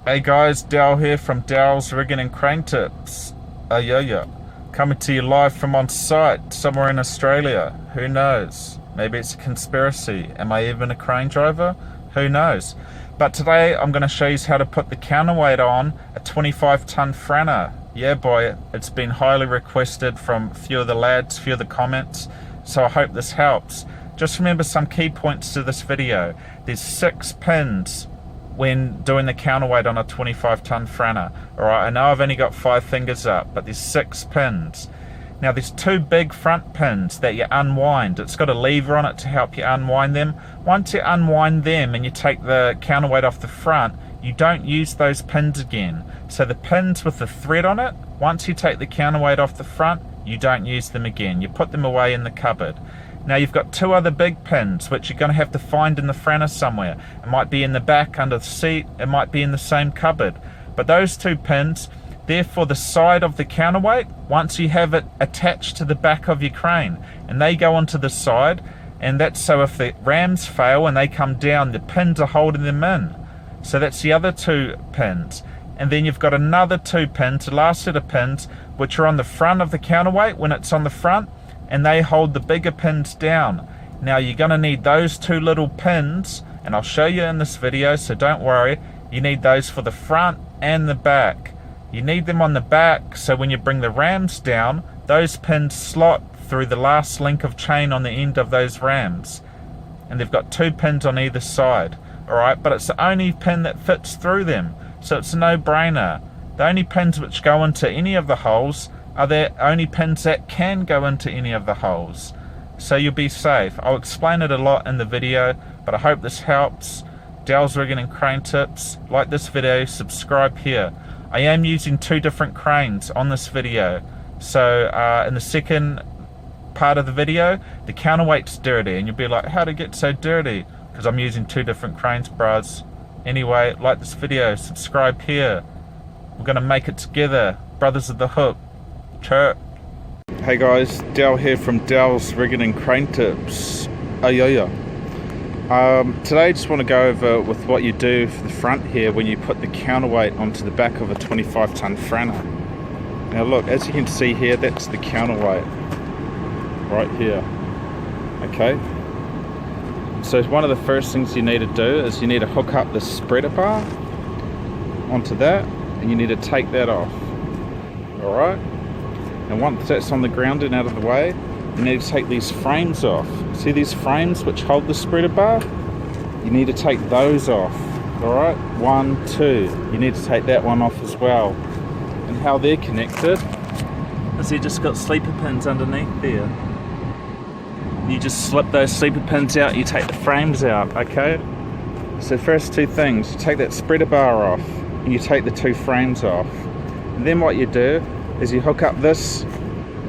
Hey guys, Dal here from Dal's Rigging and Crane Tips. Coming to you live from on site somewhere in Australia. Who knows? Maybe it's a conspiracy. Am I even a crane driver? Who knows? But today I'm going to show you how to put the counterweight on a 25-ton FRANNA. Yeah boy, it's been highly requested from a few of the lads, a few of the comments, so I hope this helps. Just remember some key points to this video. There's 6 pins when doing the counterweight on a 25-ton FRANNA. Alright, I know I've only got 5 fingers up, but there's 6 pins. Now there's 2 big front pins that you unwind. It's got a lever on it to help you unwind them. Once you unwind them and you take the counterweight off the front, you don't use those pins again. So the pins with the thread on it, once you take the counterweight off the front, you don't use them again. You put them away in the cupboard. Now you've got 2 other big pins which you're going to have to find in the FRANNA somewhere. It might be in the back under the seat, it might be in the same cupboard. But those 2 pins, they're for the side of the counterweight once you have it attached to the back of your crane. And they go onto the side, and that's so if the rams fail and they come down, the pins are holding them in. So that's the other 2 pins. And then you've got another 2 pins, the last set of pins, which are on the front of the counterweight when it's on the front, and they hold the bigger pins down. Now you're going to need those 2 little pins, and I'll show you in this video, so don't worry. You need those for the front and the back. You need them on the back so when you bring the rams down, those pins slot through the last link of chain on the end of those rams. And they've got 2 pins on either side. Alright, but it's the only pin that fits through them, so it's a no-brainer. The only pins which go into any of the holes are the only pins that can go into any of the holes. So you'll be safe. I'll explain it a lot in the video, but I hope this helps. Dal's Rigging and Crane Tips. Like this video, subscribe here. I am using 2 different cranes on this video. So in the second part of the video, the counterweight's dirty, and you'll be like, how'd it get so dirty? Because I'm using 2 different cranes, bros. Anyway, like this video, subscribe here. We're going to make it together. Brothers of the Hook. Chirp. Hey guys, Dal here from Dal's Rigging and Crane Tips. Today I just want to go over with what you do for the front here when you put the counterweight onto the back of a 25-ton FRANNA. Now look, as you can see here, that's the counterweight right here. Okay, so one of the first things you need to do is you need to hook up the spreader bar onto that, and you need to take that off. Alright, and once that's on the ground and out of the way, you need to take these frames off. See these frames which hold the spreader bar? You need to take those off. Alright, 1, 2. You need to take that one off as well. And how they're connected is you just got sleeper pins underneath there. You just slip those sleeper pins out, you take the frames out, okay? So first 2 things, you take that spreader bar off and you take the 2 frames off. And then what you do is you hook up this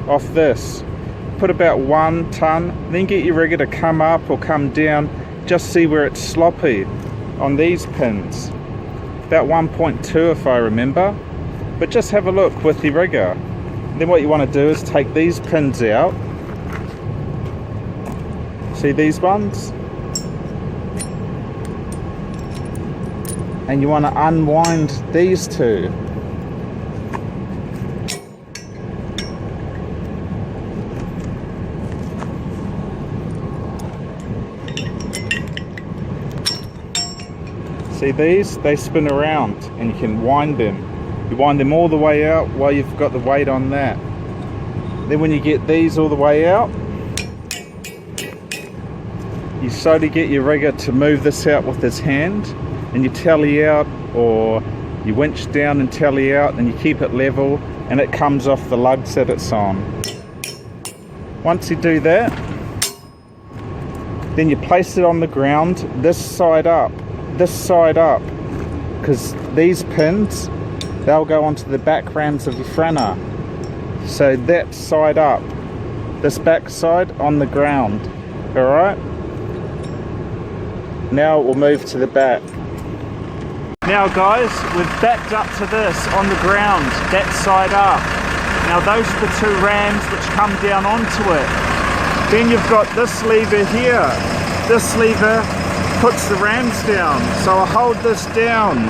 off this. Put about 1 ton, then get your rigger to come up or come down. Just see where it's sloppy on these pins. About 1.2 if I remember. But just have a look with your rigger. Then what you want to do is take these pins out. See these ones? And you want to unwind these 2. See these? They spin around and you can wind them. You wind them all the way out while you've got the weight on that. Then when you get these all the way out, you slowly get your rigger to move this out with his hand, and you tally out, or you winch down and tally out, and you keep it level, and it comes off the lugs that it's on. Once you do that, then you place it on the ground this side up, because these pins, they'll go onto the back rams of your FRANNA. So that side up, this back side on the ground. Alright, now we'll move to the back. Now guys, we've backed up to this on the ground, that side up. Now those are the 2 rams which come down onto it. Then you've got this lever here. This lever puts the rams down. So I hold this down.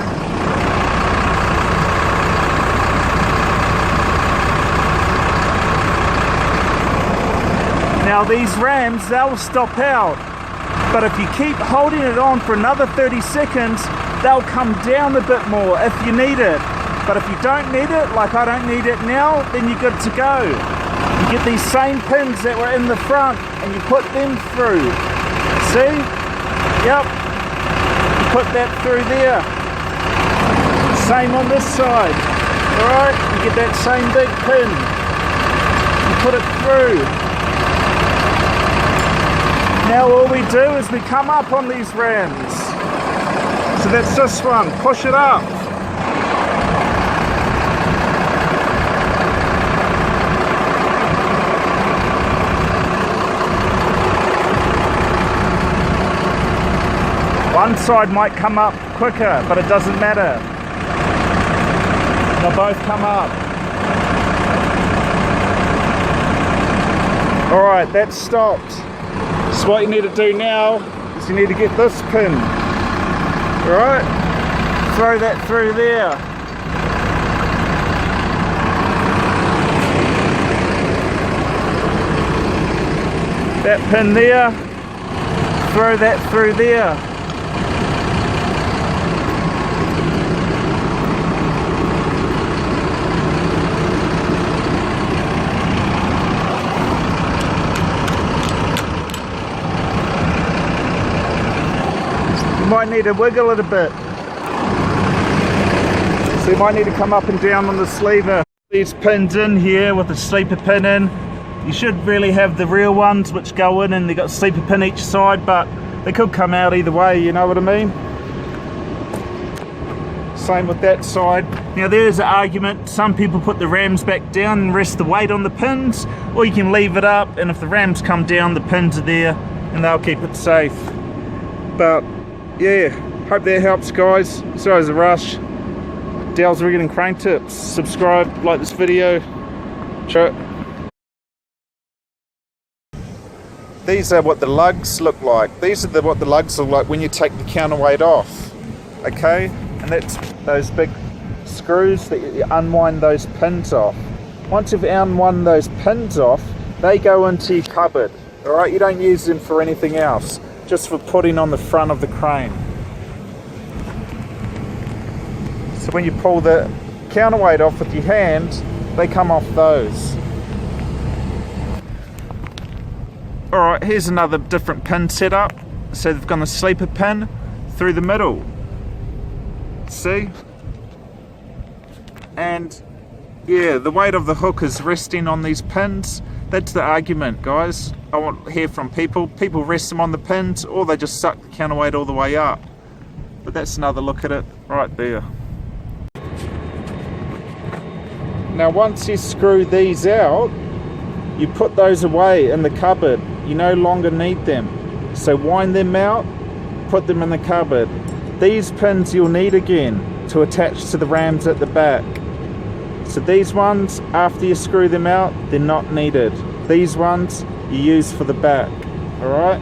Now these rams, they'll stop out, but if you keep holding it on for another 30 seconds, they'll come down a bit more if you need it. But if you don't need it, like I don't need it now, then you're good to go. You get these same pins that were in the front and you put them through. See? Yep. You put that through there. Same on this side. Alright? You get that same big pin. You put it through. Now all we do is we come up on these rams. So that's this one. Push it up. One side might come up quicker, but it doesn't matter. They'll both come up. Alright, that's stopped. So what you need to do now is you need to get this pin. Alright? Throw that through there. That pin there. Throw that through there. You might need to wiggle it a bit. So you might need to come up and down on the sleever. These pins in here with the sleeper pin in. You should really have the real ones which go in and they got a sleeper pin each side, but they could come out either way, you know what I mean? Same with that side. Now there's an argument. Some people put the rams back down and rest the weight on the pins, or you can leave it up and if the rams come down, the pins are there and they'll keep it safe. But yeah, hope that helps guys. Sorry it's a rush. Dale's Rigging and Crane Tips. Subscribe, like this video. Ciao. These are what the lugs look like. These are what the lugs look like when you take the counterweight off. Okay? And that's those big screws that you unwind those pins off. Once you've unwound those pins off, they go into your cupboard. Alright? You don't use them for anything else. Just for putting on the front of the crane. So when you pull the counterweight off with your hand, they come off those. Alright, here's another different pin setup. So they've got a sleeper pin through the middle. See? And yeah, the weight of the hook is resting on these pins. That's the argument, guys. I want to hear from people. People rest them on the pins or they just suck the counterweight all the way up. But that's another look at it right there. Now once you screw these out, you put those away in the cupboard. You no longer need them. So wind them out, put them in the cupboard. These pins you'll need again to attach to the rams at the back. So these ones, after you screw them out, they're not needed. These ones you use for the back. Alright?